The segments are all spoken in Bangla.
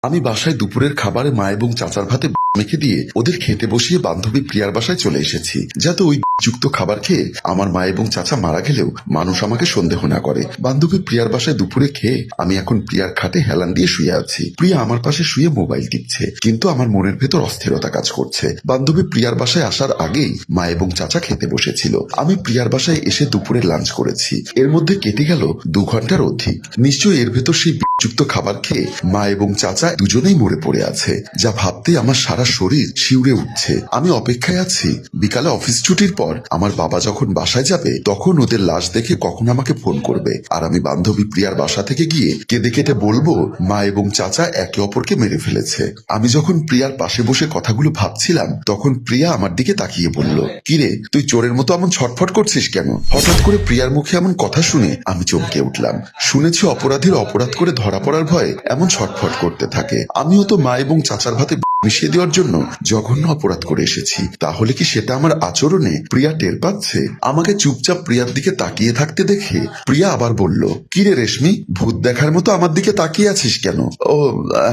আমি বাসায় দুপুরের খাবারে মা এবং চাচার ভাতে মেখে দিয়ে ওদের খেতে বসিয়ে বান্ধবী প্রিয়ার বাসায় চলে এসেছি, যাতে ওই যুক্ত খাবার খেয়ে আমার মা এবং চাচা মারা গেলেও মানুষ আমাকে সন্দেহ না করে। বান্ধবী প্রিয়ার বাসায় দুপুরে খেয়ে আমি এখন প্রিয়ার খাটে হেলান দিয়ে শুয়ে আছি। প্রিয়া আমার পাশে শুয়ে মোবাইল টিপছে, কিন্তু আমার মনের ভেতর অস্থিরতা কাজ করছে। বান্ধবী প্রিয়ার বাসায় আসার আগেই মা এবং চাচা খেতে বসেছিল। আমি প্রিয়ার বাসায় এসে দুপুরে লাঞ্চ করেছি। এর মধ্যে কেটে গেল 2 ঘন্টার অধিক। নিশ্চয়ই এর ভেতর সেই যুক্ত খাবার খেয়ে মা এবং চাচা দুজনেই মরে পড়ে আছে, যা ভাবতে আমার সারা শরীর শিউরে উঠছে। আমি অপেক্ষায় আছি বিকালে অফিস ছুটির পর আমার বাবা যখন বাসায় যাবে তখন ওদের লাশ দেখে কখন আমাকে ফোন করবে, আর আমি বান্ধবী প্রিয়ার বাসা থেকে গিয়ে কেঁদে কেটে বলবো মা এবং চাচা একে অপরকে মেরে ফেলেছে। আমি যখন প্রিয়ার পাশে বসে কথাগুলো ভাবছিলাম তখন প্রিয়া আমার দিকে তাকিয়ে বলল, কিরে তুই চোরের মতো এমন ছটফট করছিস কেন? হঠাৎ করে প্রিয়ার মুখে এমন কথা শুনে আমি চমকে উঠলাম। শুনেছি অপরাধীর অপরাধ করে ধরা পড়ার ভয়ে এমন ছটফট করতে থাকে। আমিও তো মা এবং চাচার ভাতে মিশিয়ে দেওয়ার জন্য জঘন্য অপরাধ করে এসেছি। তাহলে কি সেটা আমার আচরণে প্রিয়া টের পাচ্ছে? আমাকে চুপচাপ প্রিয়ার দিকে তাকিয়ে থাকতে দেখে প্রিয়া আবার বলল, কিরে রেশমি, ভূত দেখার মতো আমার দিকে তাকিয়ে আছিস কেন? ও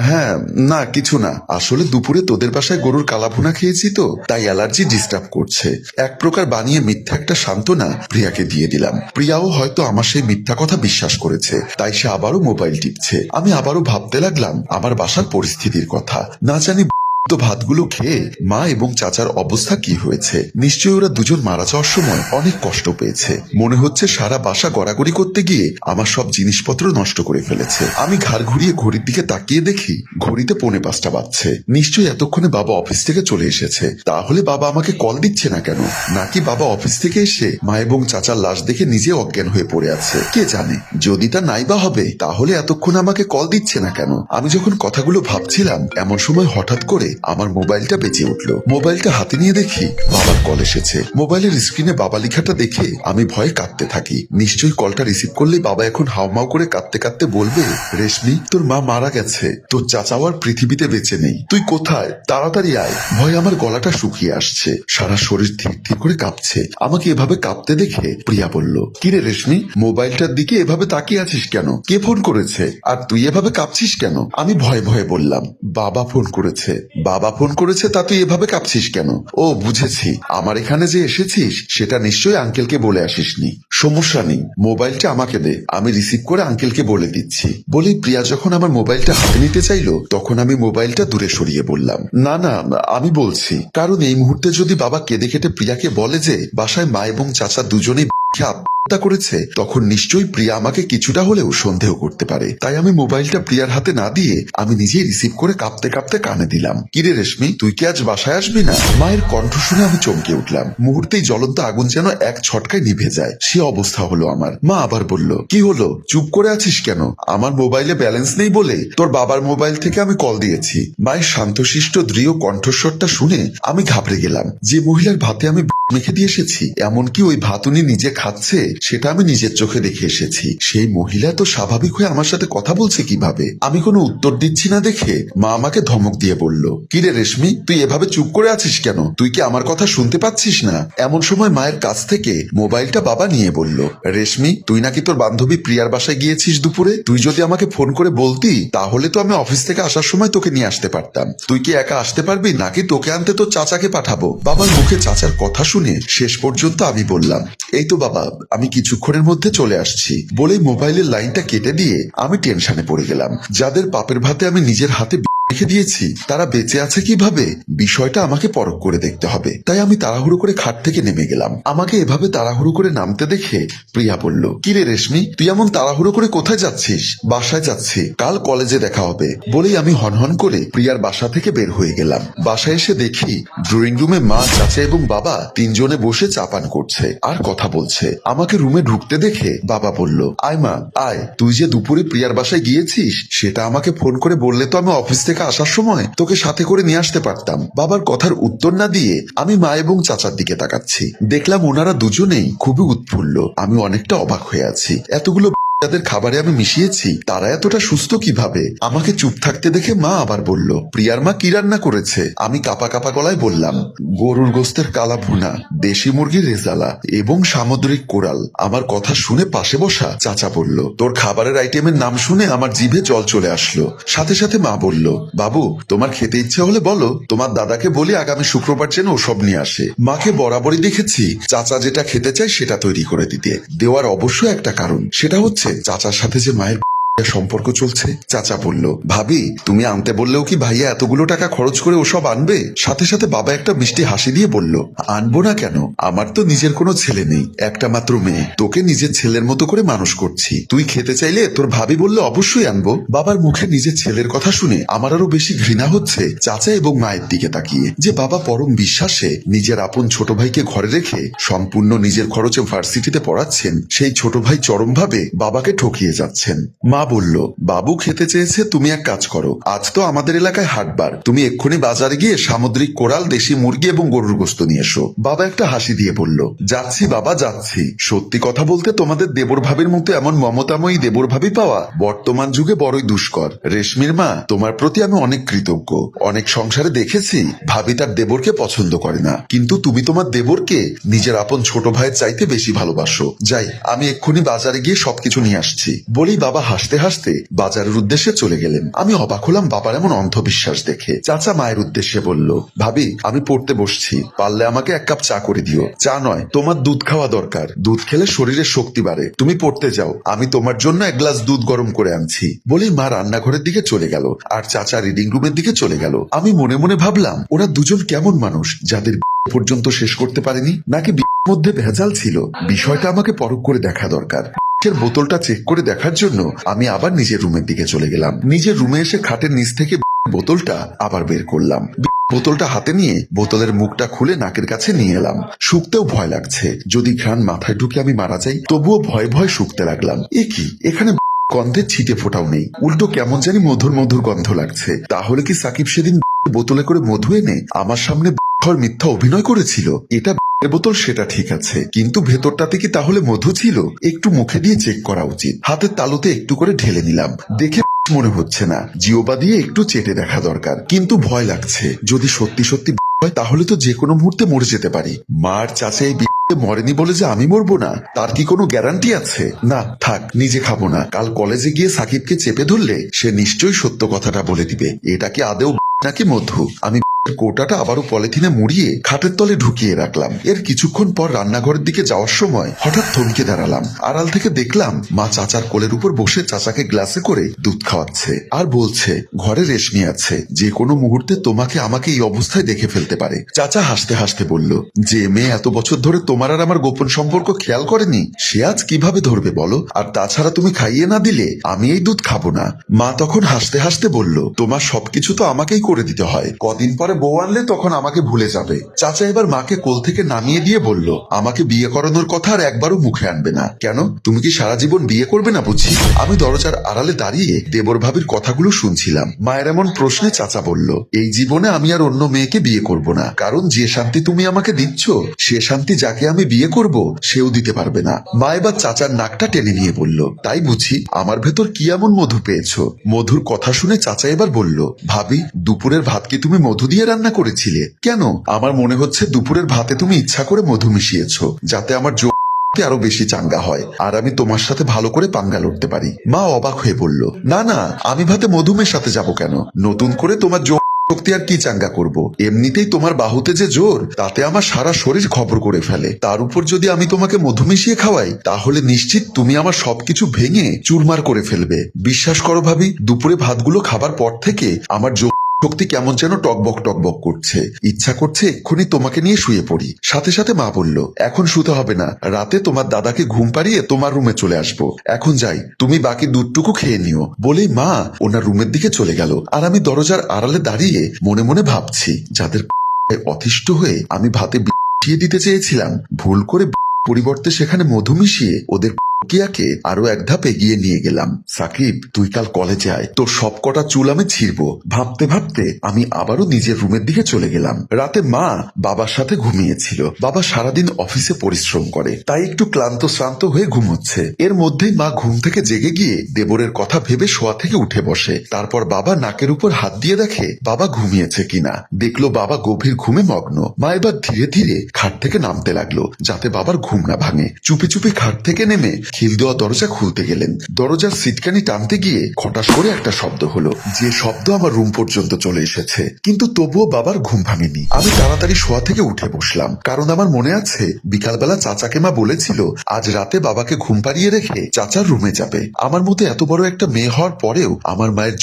হ্যাঁ, না কিছু না, আসলে দুপুরে তোদের বাসায় গরুর কালাভুনা খেয়েছি তো, তাই অ্যালার্জি ডিস্টার্ব করছে। এক প্রকার বানিয়ে মিথ্যা একটা সান্ত্বনা প্রিয়াকে দিয়ে দিলাম। প্রিয়াও হয়তো আমার সেই মিথ্যা কথা বিশ্বাস করেছে, তাই সে আবারও মোবাইল টিপছে। আমি আবারও ভাবতে লাগলাম আমার বাসার পরিস্থিতির কথা। না জানি তো ভাতগুলো খেয়ে মা এবং চাচার অবস্থা কি হয়েছে। নিশ্চয়ই ওরা দুজন মারা যাওয়ার সময় অনেক কষ্ট পেয়েছে। মনে হচ্ছে সারা বাসা গড়াগড়ি করতে গিয়ে আমার সব জিনিসপত্র নষ্ট করে ফেলেছে। আমি ঘাড় ঘুরিয়ে ঘড়ির দিকে তাকিয়ে দেখি ঘড়িতে 4:45 বাজছে। নিশ্চয়ই এতক্ষণে বাবা অফিস থেকে চলে এসেছে। তাহলে বাবা আমাকে কল দিচ্ছে না কেন? নাকি বাবা অফিস থেকে এসে মা এবং চাচার লাশ দেখে নিজে অজ্ঞান হয়ে পড়ে আছে? কে জানে। যদি তা নাই বা হবে তাহলে এতক্ষণ আমাকে কল দিচ্ছে না কেন? আমি যখন কথাগুলো ভাবছিলাম এমন সময় হঠাৎ করে আমার মোবাইলটা বেজে উঠলো। মোবাইলটা হাতে নিয়ে দেখি বাবার কল এসেছে। মোবাইলের স্ক্রিনে বাবা লেখাটা দেখে আমি ভয়ে কাঁদতে থাকি। নিশ্চয়ই কলটা রিসিভ করলে বাবা এখন হাউমাউ করে কাঁদতে কাঁদতে বলবে, রেশমি তোর মা মারা গেছে, তোর চাচাও আর পৃথিবীতে বেঁচে নেই, তুই কোথায়, তাড়াতাড়ি আয়। ভয়ে আমার গলাটা শুকিয়ে আসছে, সারা শরীর ধীর ধীর করে কাঁপছে। আমাকে এভাবে কাঁপতে দেখে প্রিয়া বলল, কিরে রেশমি, মোবাইলটার দিকে এভাবে তাকিয়ে আছিস কেন? কে ফোন করেছে? আর তুই এভাবে কাঁপছিস কেন? আমি ভয়ে ভয়ে বললাম, বাবা ফোন করেছে। বাবা ফোন করেছে তা তুই এভাবে কাঁপছিস কেন? ও বুঝেছি, আমার এখানে যে এসেছিস সেটা নিশ্চয়ই আঙ্কেলকে বলে আসিসনি। সমস্যা নেই, মোবাইলটা আমাকে দে, আমি রিসিভ করে আঙ্কেলকে বলে দিচ্ছি। বলেই প্রিয়া যখন আমার মোবাইলটা হাতে নিতে চাইলো তখন আমি মোবাইলটা দূরে সরিয়ে বললাম, না না আমি বলছি, কারণ এই মুহূর্তে যদি বাবা কেঁদে কেটে প্রিয়াকে বলে যে বাসায় মা এবং চাচা দুজনেই হত্যা করেছে তখন নিশ্চয়ই প্রিয়া আমাকে কিছুটা হলেও সন্দেহ করতে পারে। তাই আমি মোবাইলটা প্রিয়ার হাতে না দিয়ে আমি নিজেই রিসিভ করে কাঁপতে কাঁপতে কানে দিলাম। কিরে রেশমি, তুই কি আজ বাসায় আসবি না? মায়ের কণ্ঠ শুনে আমি চমকে উঠলাম। মুহূর্তেই জ্বলন্ত আগুন যেন এক ছটকায় নিভে যায়, সে অবস্থা হলো আমার। মা আবার বলল, কি হলো, চুপ করে আছিস কেন? আমার মোবাইলে ব্যালেন্স নেই বলে তোর বাবার মোবাইল থেকে আমি কল দিয়েছি। মায়ের শান্তশিষ্ট দৃঢ় কণ্ঠস্বরটা শুনে আমি ঘাবড়ে গেলাম। যে মহিলার ভাতে আমি মেখে দিয়ে এসেছি, এমনকি ওই ভাত উনি নিজে খাচ্ছে সেটা আমি নিজের চোখে দেখে এসেছি, সেই মহিলা তো স্বাভাবিক হয়ে আমার সাথে কথা বলছে কিভাবে? আমি কোনো উত্তর দিচ্ছি না দেখে মা আমাকে ধমক দিয়ে বলল, কিরে রেশমি, তুই এভাবে চুপ করে আছিস কেন? তুই কি আমার কথা শুনতে পাচ্ছিস না? এমন সময় মায়ের কাছ থেকে মোবাইলটা বাবা নিয়ে বলল, রেশমি, তুই নাকি তোর বান্ধবী প্রিয়ার বাসায় গিয়েছিস দুপুরে। তুই যদি আমাকে ফোন করে বলতি তাহলে তো আমি অফিস থেকে আসার সময় তোকে নিয়ে আসতে পারতাম। তুই কি একা আসতে পারবি নাকি তোকে আনতে তোর চাচাকে পাঠাবো? বাবার মুখে চাচার কথা শুনে শেষ পর্যন্ত আমি বললাম, এই তো বাবা, আমি কিছুক্ষণের মধ্যে চলে আসছি। বলেই মোবাইলের লাইনটা কেটে দিয়ে আমি টেনশনে পড়ে গেলাম। যাদের পাপের ভাতে আমি নিজের হাতে রেখে দিয়েছি তারা বেঁচে আছে কিভাবে, বিষয়টা আমাকে পরখ করে দেখতে হবে। তাই আমি তাড়াহুড়ো করে খাট থেকে নেমে গেলাম। আমাকে এভাবে তাড়াহুড়ো করে নামতে দেখে প্রিয়া বলল, কিরে রেশমি, তুই এমন তাড়াহুড়ো করে কোথায় যাচ্ছিস? বাসায় যাচ্ছি, কাল কলেজে দেখা হবে। বলেই আমি হনহন করে প্রিয়ার বাসা থেকে বের হয়ে গেলাম। বাসায় এসে দেখি ড্রয়িং রুমে মা, চাচা এবং বাবা তিনজনে বসে চা পান করছে আর কথা বলছে। আমাকে রুমে ঢুকতে দেখে বাবা বলল, আয় মা আয়, তুই যে দুপুরে প্রিয়ার বাসায় গিয়েছিস সেটা আমাকে ফোন করে বললে তো আমি অফিস থেকে আসার সময় তোকে সাথে করে নিয়ে আসতে পারতাম। বাবার কথার উত্তর না দিয়ে আমি মা এবং চাচার দিকে তাকাচ্ছি। দেখলাম ওনারা দুজনেই খুবই উৎফুল্ল। আমি অনেকটা অবাক হয়ে আছি। এতগুলো যাদের খাবারে আমি মিশিয়েছি তারা এতটা সুস্থ কিভাবে? আমাকে চুপ থাকতে দেখে মা আবার বলল, প্রিয়ার মা কি রান্না করেছে? আমি কাপা কাপা গলায় বললাম, গরুর গোস্তের কালা ভুনা, দেশি মুরগির রেজালা এবং সামুদ্রিক কোরাল। আমার কথা শুনে পাশে বসা চাচা বলল, তোর খাবারের আইটেমের নাম শুনে আমার জিভে জল চলে আসলো। সাথে সাথে মা বলল, বাবু তোমার খেতে ইচ্ছে হলে বলো, তোমার দাদাকে বলি আগামী শুক্রবার যেন ওসব নিয়ে আসে। মাকে বরাবরই দেখেছি চাচা যেটা খেতে চায় সেটা তৈরি করে দিতে। দেওয়ার অবশ্যই একটা কারণ, সেটা হচ্ছে চাচার সাথে যে মায়ের সম্পর্ক চলছে। চাচা বলল, ভাবি তুমি আনতে বললেও কি ভাইয়া এতগুলো টাকা খরচ করে ওসব আনবে? সাথে সাথে বাবা একটা মিষ্টি হাসি দিয়ে বলল, আনবো না কেন? আমার তো নিজের কোনো ছেলে নেই, একটা মাত্র মেয়ে। তোকে নিজের ছেলের মতো করে মানুষ করছি, তুই খেতে চাইলে তোর ভাবি বললে অবশ্যই আনবো। বাবার মুখে নিজের ছেলের কথা শুনে আমার আরো বেশি ঘৃণা হচ্ছে চাচা এবং মায়ের দিকে তাকিয়ে, যে বাবা পরম বিশ্বাসে নিজের আপন ছোট ভাইকে ঘরে রেখে সম্পূর্ণ নিজের খরচে ভার্সিটিতে পড়াচ্ছেন, সেই ছোট ভাই চরমভাবে বাবাকে ঠকিয়ে যাচ্ছেন। মা বলল, বাবু খেতে চেয়েছে, তুমি এক কাজ করো, আজ তো আমাদের এলাকায় হাটবার, তুমি এক্ষুনি বাজারে গিয়ে সামুদ্রিক কোরাল, দেশি মুরগি এবং গরুর গোস্ত নিয়ে এসো। বাবা একটা হাসি দিয়ে বলল, যাচ্ছি বাবা যাচ্ছি। সত্যি কথা বলতে তোমাদের দেবর ভাবির মতো এমন মমতাময়ী দেবর ভাবি পাওয়া বর্তমান যুগে বড়ই দুষ্কর। রেশমির মা, তোমার প্রতি আমি অনেক কৃতজ্ঞ। অনেক সংসারে দেখেছি ভাবি তার দেবরকে পছন্দ করে না, কিন্তু তুমি তোমার দেবরকে নিজের আপন ছোট ভাইয়ের চাইতে বেশি ভালোবাসো। যাই, আমি এক্ষুনি বাজারে গিয়ে সবকিছু নিয়ে আসছি। বলেই বাবা হাসতে হাসতে বাজারের উদ্দেশ্যে চলে গেলেন। আমি অবাক হলাম বাবার এমন অন্ধবিশ্বাস দেখে। চাচা মায়ের উদ্দেশ্যে বলল, ভাবি আমি পড়তে বসছি, পারলে আমাকে এক কাপ চা করে দিও। চা নয়, তোমার দুধ খাওয়া দরকার, দুধ খেলে শরীরে শক্তি বাড়ে। তুমি পড়তে যাও, আমি তোমার জন্য এক গ্লাস দুধ গরম করে আনছি। বলেই মা রান্নাঘরের দিকে চলে গেল আর চাচা রিডিং রুমের দিকে চলে গেল। আমি মনে মনে ভাবলাম, ওরা দুজন কেমন মানুষ যাদের পর্যন্ত শেষ করতে পারেনি, নাকি মধ্যে ভেজাল ছিল? বিষয়টা আমাকে পরখ করে দেখা দরকার। বোতলটা চেক করে দেখার জন্য আমি আবার নিজের রুমের দিকে চলে গেলাম। নিজের রুমে এসে খাটের নিচ থেকে বোতলটা আবার বের করলাম। বোতলটা হাতে নিয়ে বোতলের মুখটা খুলে নাকের কাছে নিয়ে এলাম। শুকতেও ভয় লাগছে, যদি ঘ্রাণ মাথায় ঢুকে আমি মারা যাই। তবুও ভয়ে ভয়ে শুকতে লাগলাম। এ কি, এখানে গন্ধের ছিটে ফোটাও নেই, উল্টো কেমন জানি মধুর মধুর গন্ধ লাগছে। তাহলে কি সাকিব সেদিন বোতলে করে মধু এনে আমার সামনে মিথ্যা অভিনয় করেছিল? এটা বোতল সেটা ঠিক আছে, কিন্তু ভেতরটাতে কি তাহলে মধু ছিল? একটু মুখে দিয়ে চেক করা উচিত। হাতের তালুতে একটু করে ঢেলে নিলাম, দেখে মনে হচ্ছে না, জিওবা দিয়ে একটু চেটে দেখা দরকার। কিন্তু ভয় লাগছে, যদি সত্যি সত্যি হয় তাহলে তো যে কোনো মুহূর্তে মরে যেতে পারি। মার চাচা এই মরেনি বলে যে আমি মরবো না, তার কি কোনো গ্যারান্টি আছে? না থাক, নিজে খাবো না। কাল কলেজে গিয়ে সাকিবকে চেপে ধরলে সে নিশ্চয়ই সত্য কথাটা বলে দিবে। এটা কি আদেও নাকি মধু? আমি কোটাটা আবারও পলিথিনে মুড়িয়ে খাটের তলে ঢুকিয়ে রাখলাম। এর কিছুক্ষণ পর রান্নাঘরের দিকে যাওয়ার সময় হঠাৎ থমকে দাঁড়ালাম। আড়াল থেকে দেখলাম মা চাচার কোলের উপর বসে চাচাকে গ্লাসে করে দুধ খাওয়াচ্ছে আর বলছে, ঘরে রেশমি আছে, যে কোনো মুহূর্তে তোমাকে আমাকে এই অবস্থায় দেখে ফেলতে পারে। চাচা হাসতে হাসতে বলল, যে মেয়ে এত বছর ধরে তোমার আর আমার গোপন সম্পর্ক খেয়াল করেনি, সে আজ কিভাবে ধরবে বলো? আর তাছাড়া তুমি খাইয়ে না দিলে আমি এই দুধ খাবো না। মা তখন হাসতে হাসতে বলল, তোমার সবকিছু তো আমাকেই করে দিতে হয়, কদিন পরে বউ আনলে তখন আমাকে ভুলে যাবে। চাচা এবার মাকে কোল থেকে নামিয়ে দিয়ে বলল, আমাকে বিয়ে করানোর কথা আর একবারও মুখে আনবে না। কেন, তুমি কি সারা জীবন বিয়ে করবে না বুঝি? আমি দরজার আড়ালে দাঁড়িয়ে দেবর ভাবির কথাগুলো শুনছিলাম। মায়ের এমন প্রশ্নে চাচা বলল, এই জীবনে আমি আর অন্য মেয়েকে বিয়ে করব না, কারণ যে শান্তি তুমি আমাকে দিচ্ছ সে শান্তি যাকে আমি বিয়ে করব সেও দিতে পারবে না। মা এবার চাচার নাকটা টেনে নিয়ে বলল, তাই বুঝি? আমার ভেতর কি এমন মধু পেয়েছো? মধুর কথা শুনে চাচা এবার বলল, ভাবি দুপুরের ভাত কি তুমি মধু দিয়ে রান্না করেছিলে? কেন, আমার মনে হচ্ছে দুপুরের ভাতে তুমি ইচ্ছা করে মধু মিশিয়েছো, যাতে আমার আরো বেশি চাঙ্গা হয় আর আমি তোমার সাথে ভালো করে পাঙ্গা লড়তে পারি। মা অবাক হয়ে বলল, না না, আমি ভাতে মধু মেশাতে যাবো কেন? নতুন করে তোমার শক্তি আর কি চাঙ্গা করব? এমনিতেই তোমার বাহুতে যে জোর, তাতে আমার সারা শরীর খবর করে ফেলে। তার উপর যদি আমি তোমাকে মধু মিশিয়ে খাওয়াই, তাহলে নিশ্চিত তুমি আমার সবকিছু ভেঙে চুরমার করে ফেলবে। বিশ্বাস করো ভাবি, দুপুরে ভাতগুলো খাবার পর থেকে আমার শক্তি কেমন যেন টকবক টকবক করছে, ইচ্ছা করছে এক্ষুনি তোমাকে নিয়ে শুয়ে পড়ি। সাথে সাথে মা বলল, এখন শুতে হবে না, রাতে তোমার দাদাকে ঘুম পাড়িয়ে তোমার রুমে চলে আসবো। এখন যাই, তুমি বাকি দুধটুকু খেয়ে নিও। বলেই মা ওনার রুমের দিকে চলে গেল। আর আমি দরজার আড়ালে দাঁড়িয়ে মনে মনে ভাবছি, যাদের অতিষ্ঠ হয়ে আমি ভাতে মিশিয়ে দিতে চেয়েছিলাম, ভুল করে পরিবর্তে সেখানে মধু মিশিয়ে ওদের কিয়াকে আরো এক ধাপ এগিয়ে নিয়ে গেলাম। সাকিব, তুই কাল কলেজে আয়, তোর সব কটা চুল আমি ছিঁড়বো। ভাবতে ভাবতে আমি আবারও নিজের রুমের দিকে চলে গেলাম। রাতে মা বাবার সাথে ঘুমিয়েছিল। বাবা সারাদিন অফিসে পরিশ্রম করে, তাই একটু ক্লান্ত শ্রান্ত হয়ে ঘুমোচ্ছে। এর মধ্যেই মা ঘুম থেকে জেগে গিয়ে দেবরের কথা ভেবে শোয়া থেকে উঠে বসে। তারপর বাবা নাকের উপর হাত দিয়ে দেখে বাবা ঘুমিয়েছে কিনা। দেখলো বাবা গভীর ঘুমে মগ্ন। মা এবার ধীরে ধীরে খাট থেকে নামতে লাগলো যাতে বাবার ঘুম না ভাঙে। চুপি চুপি খাট থেকে নেমে খিল দেওয়া দরজা খুলতে গেলেন। দরজার সিটকানি টানতে গিয়ে খটাস করে একটা শব্দ হলো, যে শব্দ আমার রুম পর্যন্ত চলে এসেছে। কিন্তু তবুও বাবার ঘুম ভাঙেনি। আমি তাড়াতাড়ি শোয়া থেকে উঠে বসলাম, কারণ আমার মনে আছে বিকালবেলা চাচাকে মা বলেছিল আজ রাতে বাবাকে ঘুম পাড়িয়ে রেখে চাচার রুমে যাবে। আমার মতো এত বড় একটা মেয়ে হওয়ার পরেও আমার মায়ের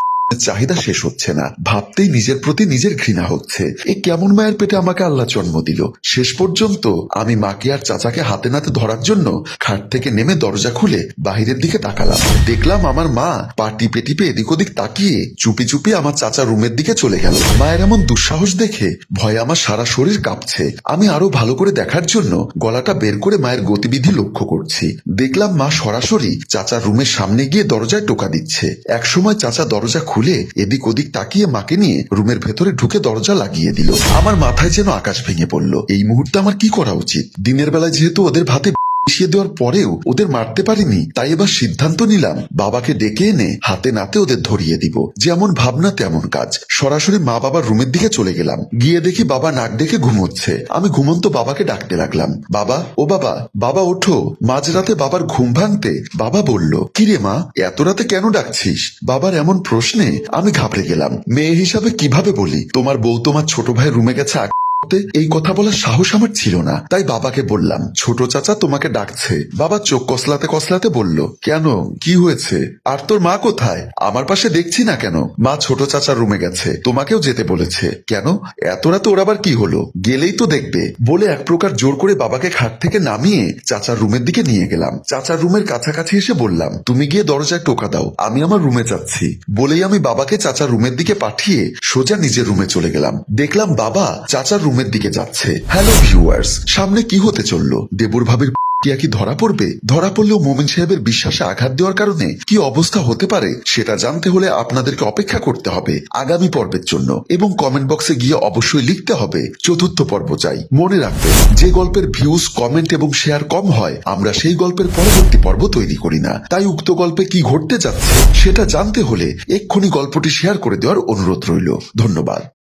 চাহিদা শেষ হচ্ছে না। ভাবতেই নিজের প্রতি নিজের ঘৃণা হচ্ছে। এ কেমন মায়ের পেটে আমাকে আল্লাহ জন্ম দিল। শেষ পর্যন্ত আমি মাকে আর চাচাকে হাতে নাতে ধরার জন্য খাট থেকে নেমে দরজা খুলে বাহিরের দিকে তাকালাম। দেখলাম আমার মা পা টিপে টিপে এদিক ওদিক তাকিয়ে চুপি চুপি আমার চাচা রুমের দিকে চলে গেল। মায়ের এমন দুঃসাহস দেখে ভয়ে আমার সারা শরীর কাঁপছে। আমি আরো ভালো করে দেখার জন্য গলাটা বের করে মায়ের গতিবিধি লক্ষ্য করছি। দেখলাম মা সরাসরি চাচার রুমের সামনে গিয়ে দরজায় টোকা দিচ্ছে। একসময় চাচা দরজা খুলে এদিক ওদিক তাকিয়ে মাকে নিয়ে রুমের ভেতরে ঢুকে দরজা লাগিয়ে দিল। আমার মাথায় যেন আকাশ ভেঙে পড়ল। এই মুহূর্তে আমার কি করা উচিত? দিনের বেলায় যেহেতু ওদের ভাতে মিশিয়ে দেওয়ার পরেও ওদের মারতে পারিনি, তাই এবার সিদ্ধান্ত নিলাম বাবাকে ডেকে এনে হাতে নাতে ওদের ধরিয়ে দিব। যেমন ভাবনা তেমন কাজ। সরাসরি মা বাবার রুমের দিকে চলে গেলাম। গিয়ে দেখি বাবা নাক ডেকে ঘুমোচ্ছে। আমি ঘুমন্ত বাবাকে ডাকতে লাগলাম, বাবা, ও বাবা, বাবা ওঠো। মাঝরাতে বাবার ঘুম ভাঙতে বাবা বলল, কিরে মা, এত রাতে কেন ডাকছিস? বাবার এমন প্রশ্নে আমি ঘাবড়ে গেলাম। মেয়ে হিসাবে কিভাবে বলি তোমার বউ তোমার ছোট ভাই রুমে গেছে? এই কথা বলার সাহস আমার ছিল না, তাই বাবাকে বললাম, ছোট চাচা তোমাকে ডাকছে। বাবা চোখ কসলাতে কসলাতে বলল, কেন, কি হয়েছে? আর তোর মা কোথায়? আমার পাশে দেখছি না কেন? মা ছোট চাচার রুমে গেছে, তোমাকেও যেতে বলেছে। কেন, এত রাতে ওর আবার কি হলো? গেলেই তো দেখবে, বলে এক প্রকার জোর করে বাবাকে খাট থেকে নামিয়ে চাচার রুমের দিকে নিয়ে গেলাম। চাচার রুমের কাছাকাছি এসে বললাম, তুমি গিয়ে দরজায় টোকা দাও, আমি আমার রুমে যাচ্ছি। বলেই আমি বাবাকে চাচার রুমের দিকে পাঠিয়ে সোজা নিজের রুমে চলে গেলাম। দেখলাম বাবা চাচার রুমের দিকে যাচ্ছে। হ্যালো ভিউয়ার্স, সামনে কি হতে চললো? দেবর ভাবির কি ধরা পড়বে? ধরা পড়লেও মোমিন সাহেবের বিশ্বাসে আঘাত দেওয়ার কারণে কি অবস্থা হতে পারে সেটা জানতে হলে আপনাদেরকে অপেক্ষা করতে হবে আগামী পর্বের জন্য, এবং কমেন্ট বক্সে গিয়ে অবশ্যই লিখতে হবে চতুর্থ পর্ব চাই। মনে রাখবেন, যে গল্পের ভিউজ, কমেন্ট এবং শেয়ার কম হয় আমরা সেই গল্পের পরবর্তী পর্ব তৈরি করি না। তাই উক্ত গল্পে কি ঘটতে যাচ্ছে সেটা জানতে হলে এক্ষুনি গল্পটি শেয়ার করে দেওয়ার অনুরোধ রইল। ধন্যবাদ।